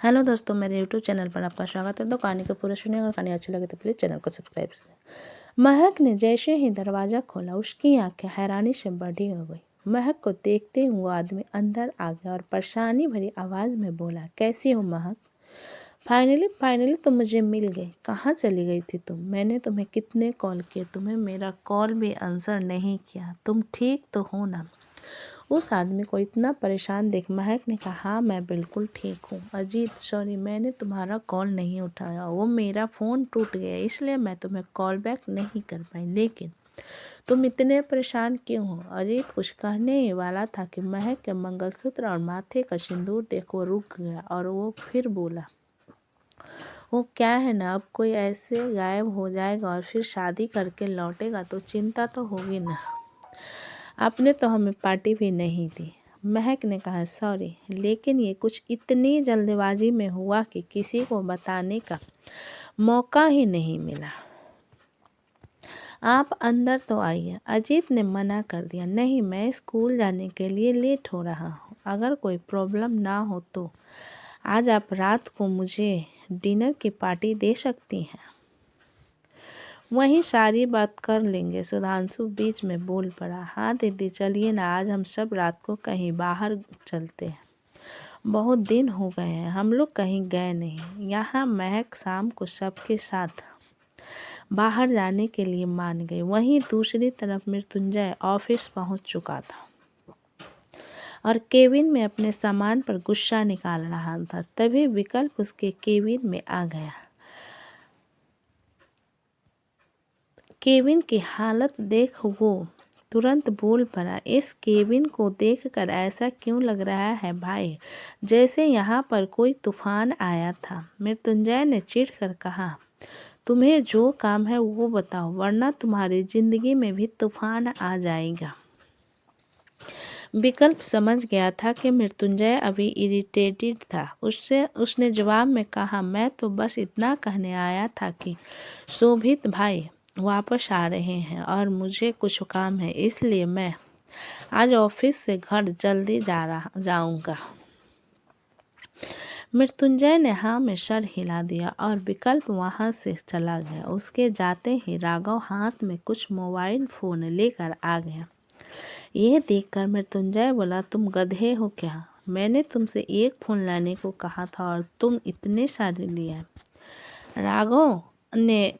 Hello दोस्तों, मेरे YouTube channel पर आपका स्वागत है। तो कहानी को पूरा सुनिए और कहानी अच्छी लगे तो प्लीज़ चैनल को सब्सक्राइब करें। महक ने जैसे ही दरवाज़ा खोला उसकी आंखें हैरानी से बड़ी हो गई। महक को देखते ही वो आदमी अंदर आ गया और परेशानी भरी आवाज़ में बोला, कैसी हो महक? फाइनली तुम मुझे मिल गई। कहाँ चली गई थी तुम? मैंने तुम्हें कितने कॉल किए, तुम्हें मेरा कॉल भी आंसर नहीं किया। तुम ठीक तो हो ना? उस आदमी को इतना परेशान देख महक ने कहा, हाँ मैं बिल्कुल ठीक हूँ। अजीत सॉरी, मैंने तुम्हारा कॉल नहीं उठाया, वो मेरा फ़ोन टूट गया इसलिए मैं तुम्हें कॉल बैक नहीं कर पाई। लेकिन तुम इतने परेशान क्यों हो? अजीत कुछ कहने ही वाला था कि महक के मंगलसूत्र और माथे का सिंदूर देख वो रुक गया और वो फिर बोला, वो क्या है ना, अब कोई ऐसे गायब हो जाएगा और फिर शादी करके लौटेगा तो चिंता तो होगी ना। आपने तो हमें पार्टी भी नहीं दी। महक ने कहा, सॉरी, लेकिन ये कुछ इतनी जल्दबाजी में हुआ कि किसी को बताने का मौका ही नहीं मिला। आप अंदर तो आइए। अजीत ने मना कर दिया, नहीं मैं स्कूल जाने के लिए लेट हो रहा हूँ। अगर कोई प्रॉब्लम ना हो तो आज आप रात को मुझे डिनर की पार्टी दे सकती हैं। वहीं सारी बात कर लेंगे। सुधांशु बीच में बोल पड़ा, हाँ दीदी चलिए ना, आज हम सब रात को कहीं बाहर चलते हैं। बहुत दिन हो गए हैं हम लोग कहीं गए नहीं। यहाँ महक शाम को सबके साथ बाहर जाने के लिए मान गई। वहीं दूसरी तरफ मृत्युंजय ऑफिस पहुँच चुका था और केबिन में अपने सामान पर गुस्सा निकाल रहा था। तभी विकल्प उसके केबिन में आ गया। केबिन की हालत देख वो तुरंत बोल पड़ा, इस केबिन को देखकर ऐसा क्यों लग रहा है भाई, जैसे यहाँ पर कोई तूफान आया था। मृत्युंजय ने चिढ़कर कहा, तुम्हें जो काम है वो बताओ, वरना तुम्हारी जिंदगी में भी तूफान आ जाएगा। विकल्प समझ गया था कि मृत्युंजय अभी इरिटेटेड था। उसने जवाब में कहा, मैं तो बस इतना कहने आया था कि शोभित भाई वापस आ रहे हैं और मुझे कुछ काम है, इसलिए मैं आज ऑफिस से घर जल्दी जाऊंगा। मृत्युंजय ने हाँ में सर हिला दिया और विकल्प वहां से चला गया। उसके जाते ही राघव हाथ में कुछ मोबाइल फ़ोन लेकर आ गया। यह देखकर मृत्युंजय बोला, तुम गधे हो क्या? मैंने तुमसे एक फ़ोन लाने को कहा था और तुम इतने सारे लिए। राघव ने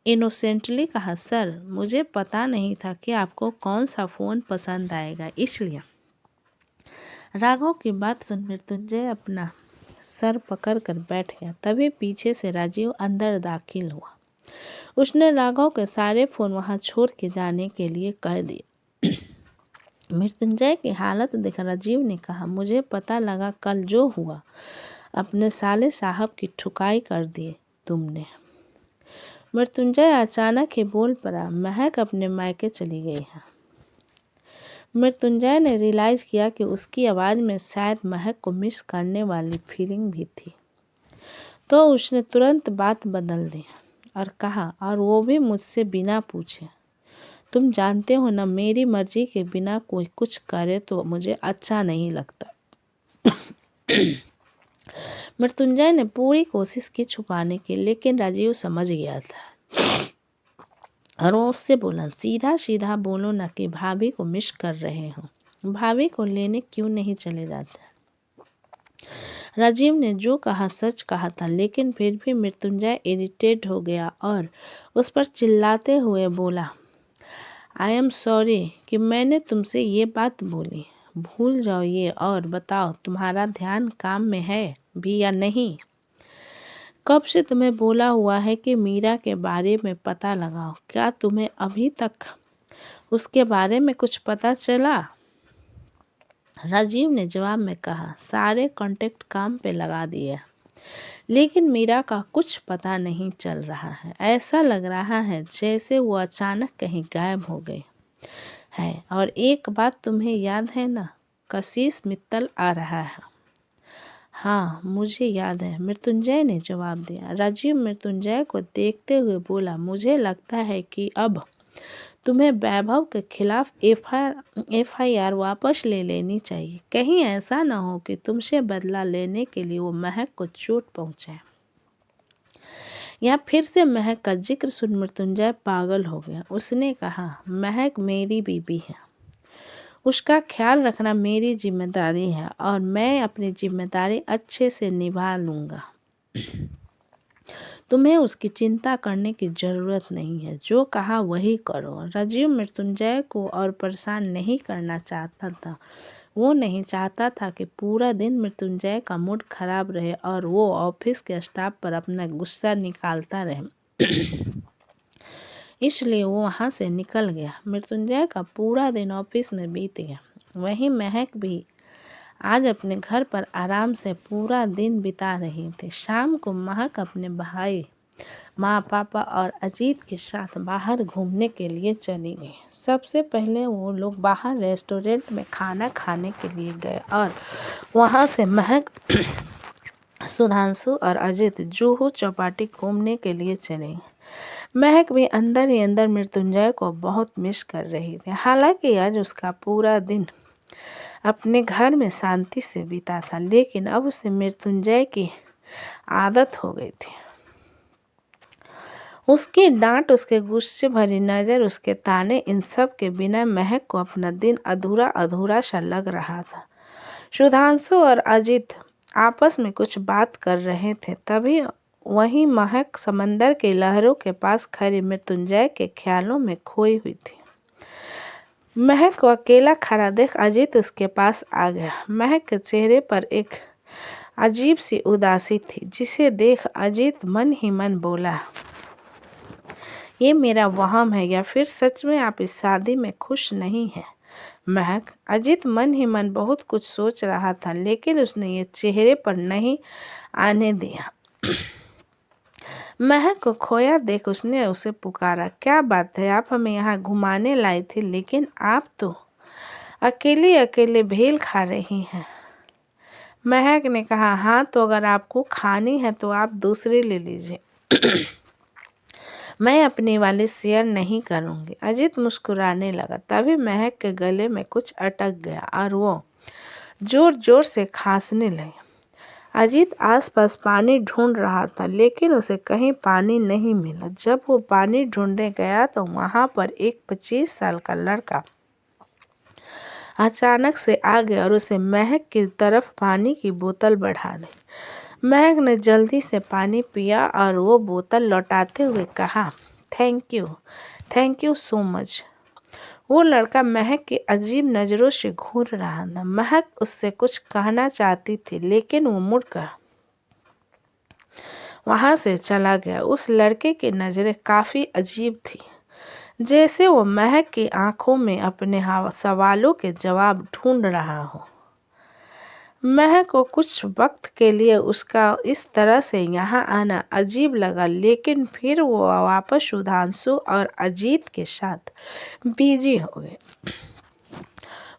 इनोसेंटली कहा, सर मुझे पता नहीं था कि आपको कौन सा फ़ोन पसंद आएगा, इसलिए। राघव की बात सुन मृत्युंजय अपना सर पकड़ कर बैठ गया। तभी पीछे से राजीव अंदर दाखिल हुआ। उसने राघव के सारे फ़ोन वहां छोड़ के जाने के लिए कह दिए। मृत्युंजय की हालत देख राजीव ने कहा, मुझे पता लगा कल जो हुआ, अपने साले साहब की ठुकाई कर दी तुमने। मृत्युंजय अचानक ही बोल पड़ा, महक अपने मायके चली गई है। मृत्युंजय ने रियलाइज़ किया कि उसकी आवाज़ में शायद महक को मिस करने वाली फीलिंग भी थी, तो उसने तुरंत बात बदल दी और कहा, और वो भी मुझसे बिना पूछे। तुम जानते हो ना, मेरी मर्जी के बिना कोई कुछ करे तो मुझे अच्छा नहीं लगता। मृत्युंजय ने पूरी कोशिश की छुपाने की, लेकिन राजीव समझ गया था और वो उससे बोला, सीधा सीधा बोलो ना कि भाभी को मिस कर रहे हो। भाभी को लेने क्यों नहीं चले जाते? राजीव ने जो कहा सच कहा था, लेकिन फिर भी मृत्युंजय इरिटेट हो गया और उस पर चिल्लाते हुए बोला, आई एम सॉरी कि मैंने तुमसे ये बात बोली। भूल जाओ ये और बताओ, तुम्हारा ध्यान काम में है भी या नहीं? कब से तुम्हें बोला हुआ है कि मीरा के बारे में पता लगाओ, क्या तुम्हें अभी तक उसके बारे में कुछ पता चला? राजीव ने जवाब में कहा, सारे कांटेक्ट काम पे लगा दिए, लेकिन मीरा का कुछ पता नहीं चल रहा है। ऐसा लग रहा है जैसे वो अचानक कहीं गायब हो गई है। और एक बात तुम्हें याद है ना, कशिश मित्तल आ रहा है। हाँ मुझे याद है, मृत्युंजय ने जवाब दिया। राजीव मृत्युंजय को देखते हुए बोला, मुझे लगता है कि अब तुम्हें वैभव के खिलाफ FIR वापस ले लेनी चाहिए। कहीं ऐसा न हो कि तुमसे बदला लेने के लिए वो महक को चोट पहुंचाए। यहाँ फिर से महक का जिक्र सुन मृत्युंजय पागल हो गया। उसने कहा, महक मेरी बीबी है, उसका ख्याल रखना मेरी जिम्मेदारी है और मैं अपनी जिम्मेदारी अच्छे से निभा लूँगा। तुम्हें उसकी चिंता करने की ज़रूरत नहीं है। जो कहा वही करो। राजीव मृत्युंजय को और परेशान नहीं करना चाहता था। वो नहीं चाहता था कि पूरा दिन मृत्युंजय का मूड खराब रहे और वो ऑफिस के स्टाफ पर अपना गुस्सा निकालता रहे। इसलिए वो वहाँ से निकल गया। मृत्युंजय का पूरा दिन ऑफिस में बीत गया। वहीं महक भी आज अपने घर पर आराम से पूरा दिन बिता रही थी। शाम को महक अपने भाई, माँ, पापा और अजीत के साथ बाहर घूमने के लिए चली गई। सबसे पहले वो लोग बाहर रेस्टोरेंट में खाना खाने के लिए गए और वहाँ से महक, सुधांशु और अजीत जुहू चौपाटी घूमने के लिए चले गए। महक भी अंदर ही अंदर मृत्युंजय को बहुत मिस कर रही थी। हालांकि आज उसका पूरा दिन अपने घर में शांति से बीता था, लेकिन अब उसे मृत्युंजय की आदत हो गई थी। उसकी डांट, उसके गुस्से भरी नज़र, उसके ताने, इन सब के बिना महक को अपना दिन अधूरा अधूरा सा लग रहा था। सुधांशु और अजीत आपस में कुछ बात कर रहे थे। तभी वहीं महक समंदर की लहरों के पास खड़ी मृत्युंजय के ख्यालों में खोई हुई थी। महक को अकेला खड़ा देख अजीत उसके पास आ गया। महक के चेहरे पर एक अजीब सी उदासी थी, जिसे देख अजीत मन ही मन बोला, ये मेरा वहम है या फिर सच में आप इस शादी में खुश नहीं हैं? महक। अजीत मन ही मन बहुत कुछ सोच रहा था, लेकिन उसने ये चेहरे पर नहीं आने दिया। महक को खोया देख उसने उसे पुकारा, क्या बात है, आप हमें यहाँ घुमाने लाई थी, लेकिन आप तो अकेले अकेले भेल खा रही हैं। महक ने कहा, हाँ तो अगर आपको खानी है तो आप दूसरी ले लीजिए। मैं अपनी वाली शेयर नहीं करूँगी। अजीत मुस्कुराने लगा। तभी महक के गले में कुछ अटक गया और वो जोर जोर से खांसने लगी। अजीत आसपास पानी ढूंढ रहा था, लेकिन उसे कहीं पानी नहीं मिला। जब वो पानी ढूंढने गया तो वहाँ पर एक 25 साल का लड़का अचानक से आ गया और उसे महक की तरफ पानी की बोतल बढ़ा दी। महक ने जल्दी से पानी पिया और वो बोतल लौटाते हुए कहा, थैंक यू सो मच। वो लड़का महक की अजीब नज़रों से घूर रहा था। महक उससे कुछ कहना चाहती थी, लेकिन वो मुड़कर वहाँ से चला गया। उस लड़के की नज़रें काफ़ी अजीब थी, जैसे वो महक की आंखों में अपने सवालों के जवाब ढूंढ रहा हो। महक को कुछ वक्त के लिए उसका इस तरह से यहाँ आना अजीब लगा, लेकिन फिर वो वापस सुधांशु और अजीत के साथ बिजी हो गए।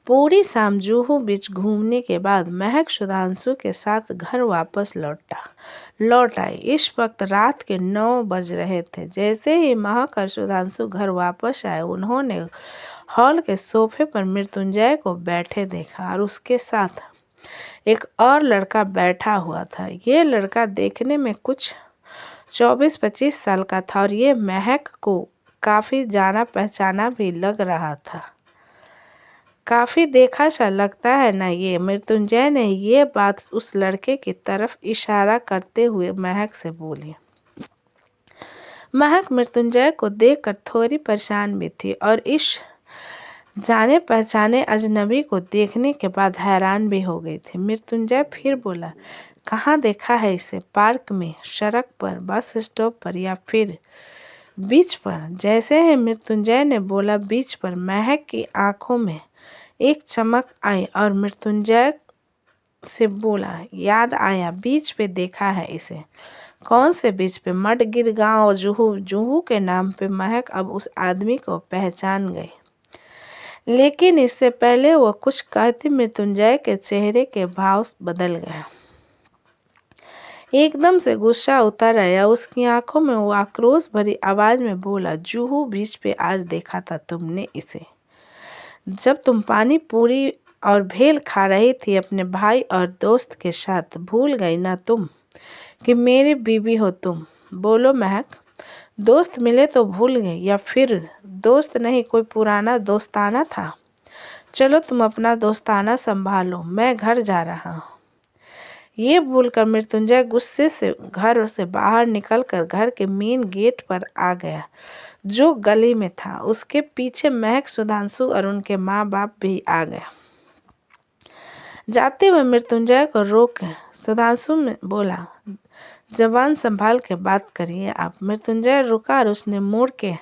पूरी शाम जुहू बीच घूमने के बाद महक सुधांशु के साथ घर वापस लौट आई। इस वक्त रात के 9 बज रहे थे। जैसे ही महक और सुधांशु घर वापस आए, उन्होंने हॉल के सोफे पर मृत्युंजय को बैठे देखा और उसके साथ एक और लड़का बैठा हुआ था। ये लड़का देखने में कुछ 24-25 साल का था और ये महक को काफ़ी जाना पहचाना भी लग रहा था। काफ़ी देखा सा लगता है ना ये? मृत्युंजय ने ये बात उस लड़के की तरफ इशारा करते हुए महक से बोली। महक मृत्युंजय को देखकर थोड़ी परेशान भी थी और इस जाने पहचाने अजनबी को देखने के बाद हैरान भी हो गई थी। मृत्युंजय फिर बोला, कहाँ देखा है इसे? पार्क में, सड़क पर, बस स्टॉप पर या फिर बीच पर? जैसे ही मृत्युंजय ने बोला बीच पर, महक की आंखों में एक चमक आई और मृत्युंजय से बोला, याद आया, बीच पे देखा है इसे। कौन से बीच पे? मडगिर गांव, जुहू के नाम पे महक अब उस आदमी को पहचान गई। लेकिन इससे पहले वो कुछ कहती, मृत्युंजय के चेहरे के भाव बदल गए। एकदम से गुस्सा उतर आया उसकी आंखों में। वो आक्रोश भरी आवाज में बोला, जूहू बीच पे आज देखा था तुमने इसे, जब तुम पानी पूरी और भेल खा रही थी अपने भाई और दोस्त के साथ। भूल गई ना तुम कि मेरी बीवी हो तुम? बोलो महक, दोस्त मिले तो भूल गई, या फिर दोस्त नहीं कोई पुराना दोस्ताना था? चलो तुम अपना दोस्ताना संभालो, मैं घर जा रहा हूँ। ये भूलकर मृत्युंजय गुस्से से घर से बाहर निकलकर घर के मेन गेट पर आ गया, जो गली में था। उसके पीछे महक, सुधांशु और उनके माँ बाप भी आ गए। जाते हुए मृत्युंजय को रोक सुधांशु में बोला, जबान संभाल के बात करिए आप। मृत्युंजय रुका और उसने मुड़ के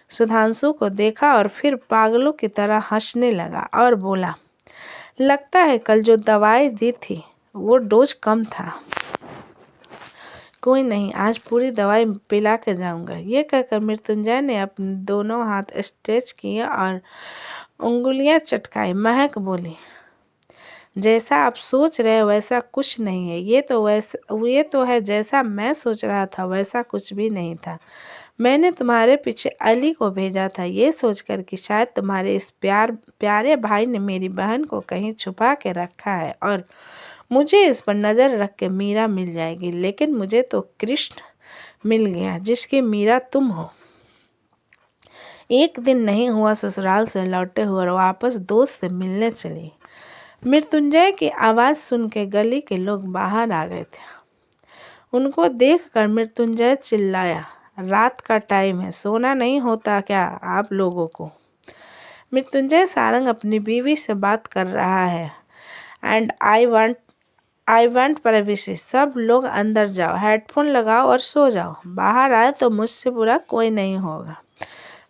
सुधांशु को देखा और फिर पागलों की तरह हंसने लगा और बोला, लगता है कल जो दवाई दी थी वो डोज कम था। कोई नहीं, आज पूरी दवाई पिला के जाऊंगा। ये कहकर मृत्युंजय ने अपने दोनों हाथ स्ट्रेच किए और उंगलियां चटकाई। महक बोली, जैसा आप सोच रहे हैं वैसा कुछ नहीं है। ये तो है जैसा मैं सोच रहा था वैसा कुछ भी नहीं था। मैंने तुम्हारे पीछे अली को भेजा था ये सोचकर कि शायद तुम्हारे इस प्यारे भाई ने मेरी बहन को कहीं छुपा के रखा है और मुझे इस पर नज़र रख के मीरा मिल जाएगी। लेकिन मुझे तो कृष्ण मिल गया, जिसकी मीरा तुम हो। एक दिन नहीं हुआ ससुराल से लौटे हुए और वापस दोस्त से मिलने चली। मृत्युंजय की आवाज़ सुन के गली के लोग बाहर आ गए थे। उनको देखकर मृत्युंजय चिल्लाया, रात का टाइम है, सोना नहीं होता क्या आप लोगों को? मृत्युंजय सारंग अपनी बीवी से बात कर रहा है। And I want privacy. सब लोग अंदर जाओ, हेडफोन लगाओ और सो जाओ। बाहर आए तो मुझसे बुरा कोई नहीं होगा।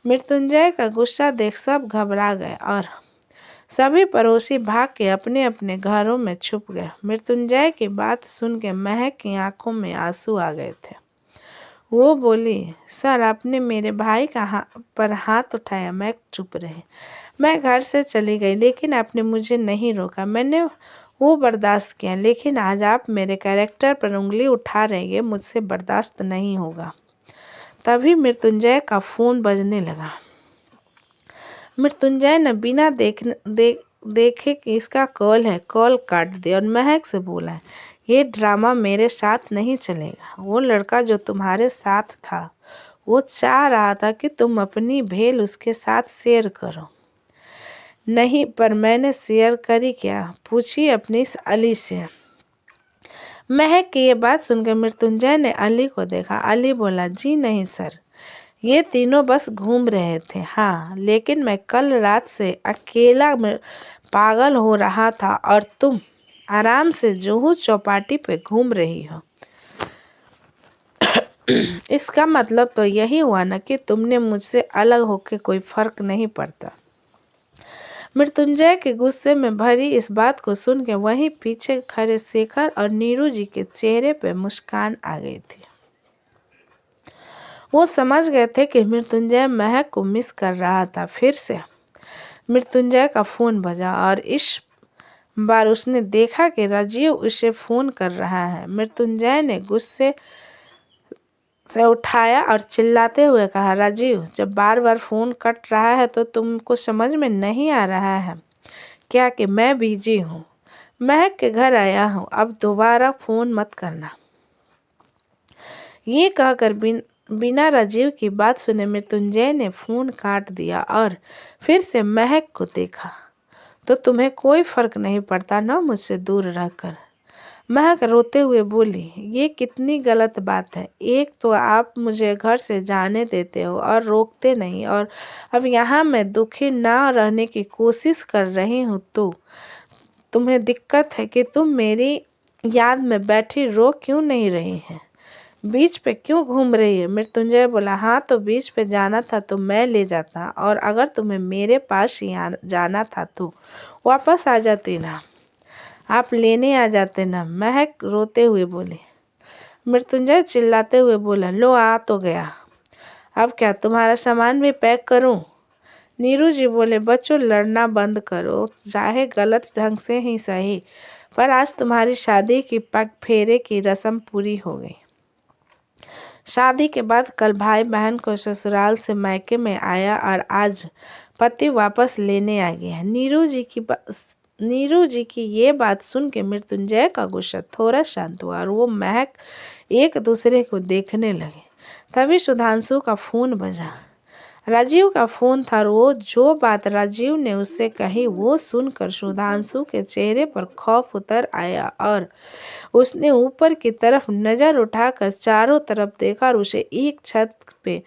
मृत्युंजय का गुस्सा देख सब घबरा गए और सभी पड़ोसी भाग के अपने अपने घरों में छुप गए। मृत्युंजय की बात सुन के महक की आंखों में आंसू आ गए थे। वो बोली, सर आपने मेरे भाई पर हाथ उठाया। मैं चुप रही। मैं घर से चली गई, लेकिन आपने मुझे नहीं रोका। मैंने वो बर्दाश्त किया, लेकिन आज आप मेरे कैरेक्टर पर उंगली उठा रही है, मुझसे बर्दाश्त नहीं होगा। तभी मृत्युंजय का फ़ोन बजने लगा। मृत्युंजय ने बिना देखे कि इसका कॉल है, कॉल काट दिया और महक से बोला, ये ड्रामा मेरे साथ नहीं चलेगा। वो लड़का जो तुम्हारे साथ था वो चाह रहा था कि तुम अपनी भेल उसके साथ शेयर करो। नहीं, पर मैंने शेयर करी क्या? पूछी अपनी इस अली से। महक की ये बात सुनकर मृत्युंजय ने अली को देखा। अली बोला, जी नहीं सर, ये तीनों बस घूम रहे थे। हाँ, लेकिन मैं कल रात से अकेला पागल हो रहा था और तुम आराम से जुहू चौपाटी पे घूम रही हो। इसका मतलब तो यही हुआ ना कि तुमने मुझसे अलग होके कोई फर्क नहीं पड़ता। मृत्युंजय के गुस्से में भरी इस बात को सुन के वहीं पीछे खड़े शेखर और नीरू जी के चेहरे पे मुस्कान आ गई थी। वो समझ गए थे कि मृत्युंजय महक को मिस कर रहा था। फिर से मृत्युंजय का फ़ोन बजा और इस बार उसने देखा कि राजीव उसे फ़ोन कर रहा है। मृत्युंजय ने गुस्से से उठाया और चिल्लाते हुए कहा, राजीव, जब बार बार फ़ोन कट रहा है तो तुमको समझ में नहीं आ रहा है क्या कि मैं बिजी हूँ? महक के घर आया हूँ, अब दोबारा फ़ोन मत करना। ये कहकर बिना राजीव की बात सुने मृत्युंजय ने फ़ोन काट दिया और फिर से महक को देखा। तो तुम्हें कोई फ़र्क नहीं पड़ता ना मुझसे दूर रहकर? महक रोते हुए बोली, ये कितनी गलत बात है। एक तो आप मुझे घर से जाने देते हो और रोकते नहीं, और अब यहाँ मैं दुखी ना रहने की कोशिश कर रही हूँ तो तुम्हें दिक्कत है कि तुम मेरी याद में बैठी रो क्यों नहीं रही है? बीच पे क्यों घूम रही है? मृत्युंजय बोला, हाँ तो बीच पे जाना था तो मैं ले जाता, और अगर तुम्हें मेरे पास ही जाना था तो वापस आ जाती ना, आप लेने आ जाते ना। महक रोते हुए बोली। मृत्युंजय चिल्लाते हुए बोला, लो आ तो गया, अब क्या तुम्हारा सामान भी पैक करूं? नीरू जी बोले, बच्चों लड़ना बंद करो, चाहे गलत ढंग से ही सही, पर आज तुम्हारी शादी की पग फेरे की रस्म पूरी हो गई। शादी के बाद कल भाई बहन को ससुराल से मायके में आया और आज पति वापस लेने आ गया। नीरू जी की ये बात सुन के मृत्युंजय का गुस्सा थोड़ा शांत हुआ और वो महक एक दूसरे को देखने लगे। तभी सुधांशु का फोन बजा। राजीव का फोन था और वो जो बात राजीव ने उससे कही वो सुनकर सुधांशु के चेहरे पर खौफ उतर आया और उसने ऊपर की तरफ नजर उठाकर चारों तरफ देखा और उसे एक छत पे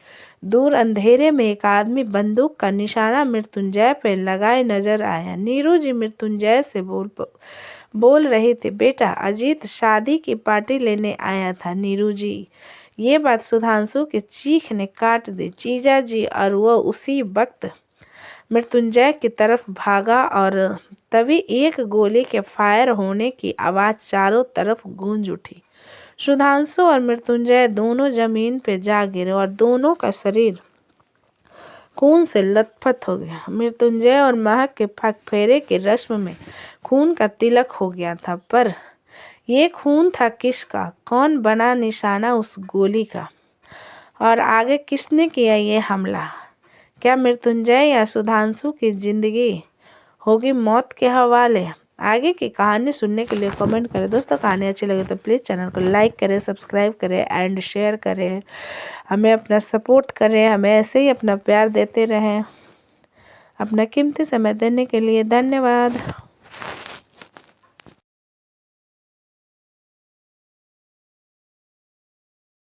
दूर अंधेरे में एक आदमी बंदूक का निशाना मृत्युंजय पे लगाए नजर आया। नीरू जी मृत्युंजय से बोल रही थी, बेटा अजीत शादी की पार्टी लेने आया था। नीरू जी, ये बात सुधांशु की चीख ने काट दी। जीजा जी, और वह उसी वक्त मृत्युंजय की तरफ भागा और तभी एक गोली के फायर होने की आवाज चारों तरफ गूंज उठी। सुधांशु और मृत्युंजय दोनों जमीन पे जा गिरे और दोनों का शरीर खून से लथपथ हो गया। मृत्युंजय और महक के पग फेरे की रस्म में खून का तिलक हो गया था, पर ये खून था किसका? कौन बना निशाना उस गोली का? और आगे किसने किया ये हमला? क्या मृत्युंजय या सुधांशु की जिंदगी होगी मौत के हवाले? आगे की कहानी सुनने के लिए कमेंट करें। दोस्तों कहानी अच्छी लगे तो प्लीज़ चैनल को लाइक करें, सब्सक्राइब करें एंड शेयर करें। हमें अपना सपोर्ट करें, हमें ऐसे ही अपना प्यार देते रहें। अपना कीमती समय देने के लिए धन्यवाद।